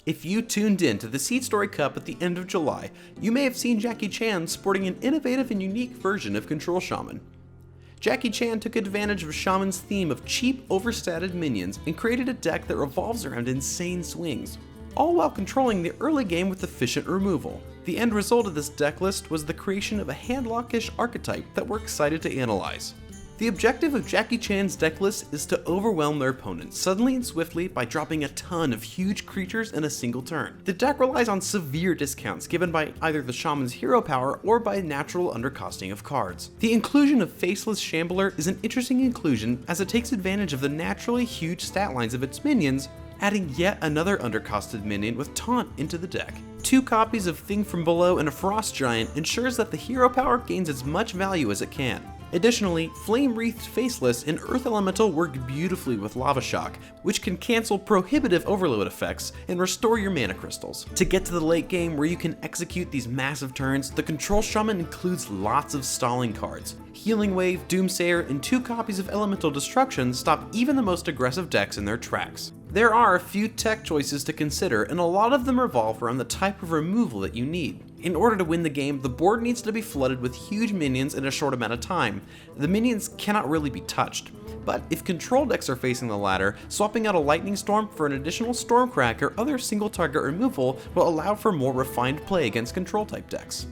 If you tuned in to the Seatstory Cup at the end of July, you may have seen Jackie Chan sporting an innovative and unique version of Control Shaman. Jackie Chan took advantage of Shaman's theme of cheap, overstated minions and created a deck that revolves around insane swings, all while controlling the early game with efficient removal. The end result of this deck list was the creation of a handlockish archetype that we're excited to analyze. The objective of Jackie Chan's deck list is to overwhelm their opponents suddenly and swiftly by dropping a ton of huge creatures in a single turn. The deck relies on severe discounts given by either the Shaman's hero power or by natural undercosting of cards. The inclusion of Faceless Shambler is an interesting inclusion as it takes advantage of the naturally huge stat lines of its minions, adding yet another undercosted minion with Taunt into the deck. 2 copies of Thing from Below and a Frost Giant ensures that the hero power gains as much value as it can. Additionally, Flame Wreathed Faceless and Earth Elemental work beautifully with Lava Shock, which can cancel prohibitive overload effects and restore your mana crystals. To get to the late game where you can execute these massive turns, the Control Shaman includes lots of stalling cards. Healing Wave, Doomsayer, and 2 copies of Elemental Destruction stop even the most aggressive decks in their tracks. There are a few tech choices to consider, and a lot of them revolve around the type of removal that you need. In order to win the game, the board needs to be flooded with huge minions in a short amount of time. The minions cannot really be touched. But if control decks are facing the latter, swapping out a Lightning Storm for an additional Stormcrack or other single target removal will allow for more refined play against control type decks.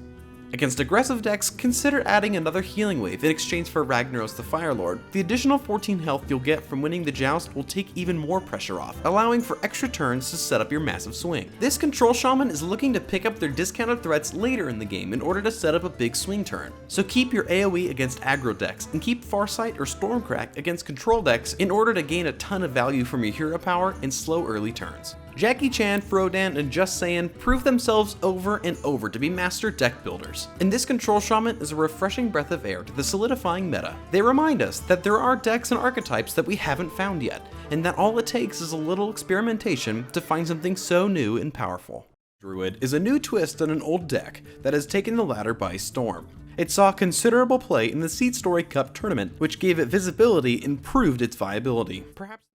Against aggressive decks, consider adding another Healing Wave in exchange for Ragnaros the Firelord. The additional 14 health you'll get from winning the Joust will take even more pressure off, allowing for extra turns to set up your massive swing. This Control Shaman is looking to pick up their discounted threats later in the game in order to set up a big swing turn. So keep your AoE against aggro decks, and keep Farsight or Stormcrack against control decks in order to gain a ton of value from your hero power in slow early turns. Jackie Chan, Frodan, and Just Saiyan prove themselves over and over to be master deck builders, and this Control Shaman is a refreshing breath of air to the solidifying meta. They remind us that there are decks and archetypes that we haven't found yet, and that all it takes is a little experimentation to find something so new and powerful. Druid is a new twist on an old deck that has taken the ladder by storm. It saw considerable play in the Seatstory Cup tournament, which gave it visibility and proved its viability. Perhaps